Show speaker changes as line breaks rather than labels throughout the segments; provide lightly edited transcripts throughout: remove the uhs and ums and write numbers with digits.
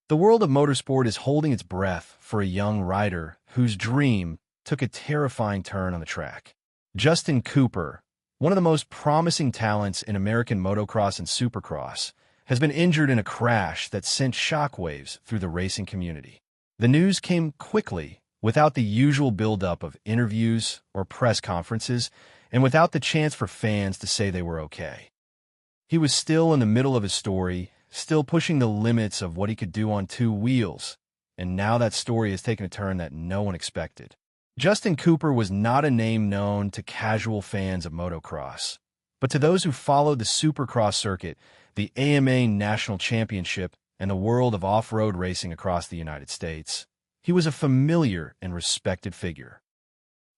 The world of motorsport is holding its breath for a young rider whose dream took a terrifying turn on the track. Justin Cooper, one of the most promising talents in American motocross and supercross, has been injured in a crash that sent shockwaves through the racing community. The news came quickly, without the usual buildup of interviews or press conferences, and without the chance for fans to say they were okay. He was still in the middle of his story, still pushing the limits of what he could do on two wheels, and now that story has taken a turn that no one expected. Justin Cooper was not a name known to casual fans of motocross, but to those who followed the supercross circuit, the AMA National Championship, and the world of off-road racing across the United States, he was a familiar and respected figure.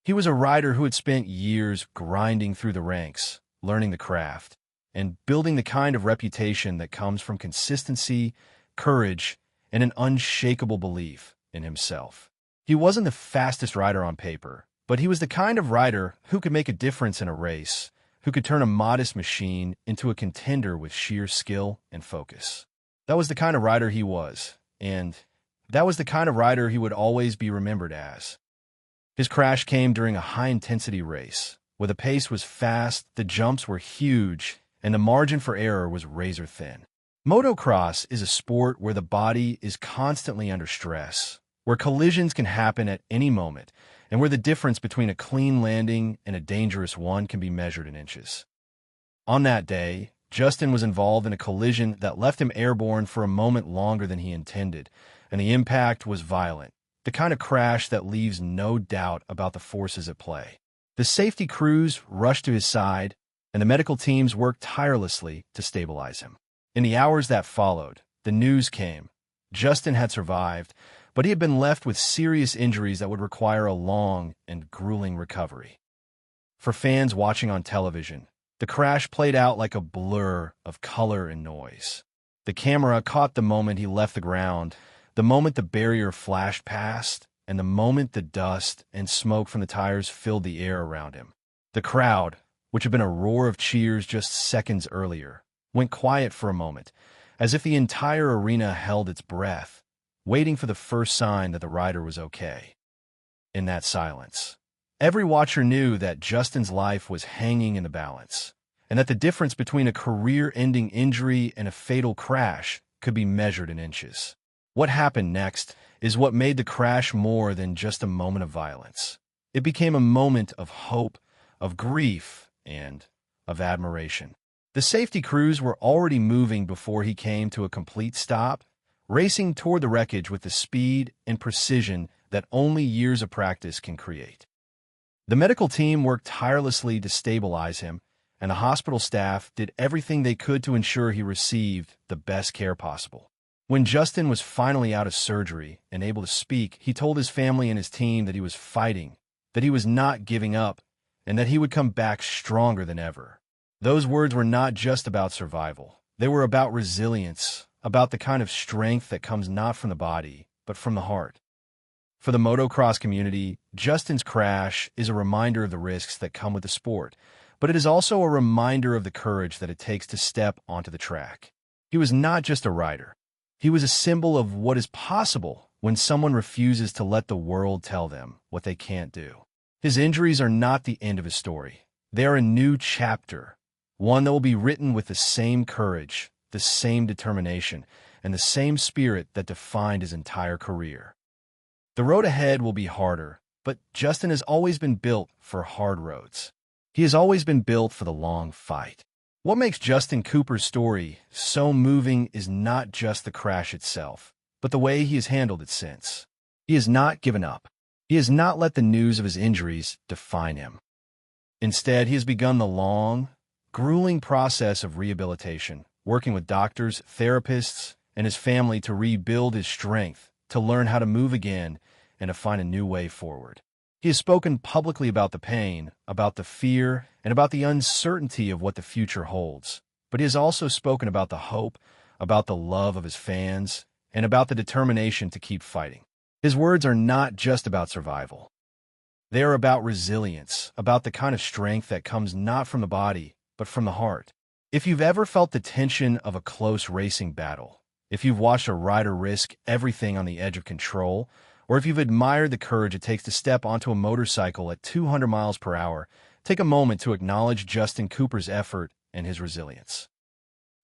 He was a rider who had spent years grinding through the ranks, learning the craft, and building the kind of reputation that comes from consistency, courage, and an unshakable belief in himself. He wasn't the fastest rider on paper, but he was the kind of rider who could make a difference in a race, who could turn a modest machine into a contender with sheer skill and focus. That was the kind of rider he was, and that was the kind of rider he would always be remembered as. His crash came during a high-intensity race, where the pace was fast, the jumps were huge, and the margin for error was razor-thin. Motocross is a sport where the body is constantly under stress, where collisions can happen at any moment, and where the difference between a clean landing and a dangerous one can be measured in inches. On that day, Justin was involved in a collision that left him airborne for a moment longer than he intended, and the impact was violent, the kind of crash that leaves no doubt about the forces at play. The safety crews rushed to his side, and the medical teams worked tirelessly to stabilize him. In the hours that followed, the news came. Justin had survived, but he had been left with serious injuries that would require a long and grueling recovery. For fans watching on television, the crash played out like a blur of color and noise. The camera caught the moment he left the ground, the moment the barrier flashed past, and the moment the dust and smoke from the tires filled the air around him. The crowd, which had been a roar of cheers just seconds earlier, went quiet for a moment, as if the entire arena held its breath, waiting for the first sign that the rider was okay. In that silence, every watcher knew that Justin's life was hanging in the balance, and that the difference between a career-ending injury and a fatal crash could be measured in inches. What happened next is what made the crash more than just a moment of violence. It became a moment of hope, of grief, and of admiration. The safety crews were already moving before he came to a complete stop, racing toward the wreckage with the speed and precision that only years of practice can create. The medical team worked tirelessly to stabilize him, and the hospital staff did everything they could to ensure he received the best care possible. When Justin was finally out of surgery and able to speak, he told his family and his team that he was fighting, that he was not giving up, and that he would come back stronger than ever. Those words were not just about survival. They were about resilience, about the kind of strength that comes not from the body, but from the heart. For the motocross community, Justin's crash is a reminder of the risks that come with the sport, but it is also a reminder of the courage that it takes to step onto the track. He was not just a rider. He was a symbol of what is possible when someone refuses to let the world tell them what they can't do. His injuries are not the end of his story. They are a new chapter, one that will be written with the same courage, the same determination, and the same spirit that defined his entire career. The road ahead will be harder, but Justin has always been built for hard roads. He has always been built for the long fight. What makes Justin Cooper's story so moving is not just the crash itself, but the way he has handled it since. He has not given up. He has not let the news of his injuries define him. Instead, he has begun the long, grueling process of rehabilitation, working with doctors, therapists, and his family to rebuild his strength, to learn how to move again, and to find a new way forward. He has spoken publicly about the pain, about the fear, and about the uncertainty of what the future holds. But he has also spoken about the hope, about the love of his fans, and about the determination to keep fighting. His words are not just about survival. They are about resilience, about the kind of strength that comes not from the body, but from the heart. If you've ever felt the tension of a close racing battle, If you've watched a rider risk everything on the edge of control, or if you've admired the courage it takes to step onto a motorcycle at 200 miles per hour, take a moment to acknowledge Justin Cooper's effort and his resilience.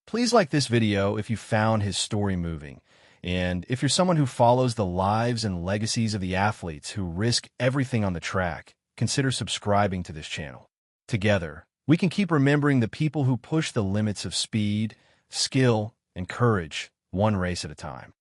Please like this video if you found his story moving. And if you're someone who follows the lives and legacies of the athletes who risk everything on the track, consider subscribing to this channel. Together, we can keep remembering the people who push the limits of speed, skill, and courage, one race at a time.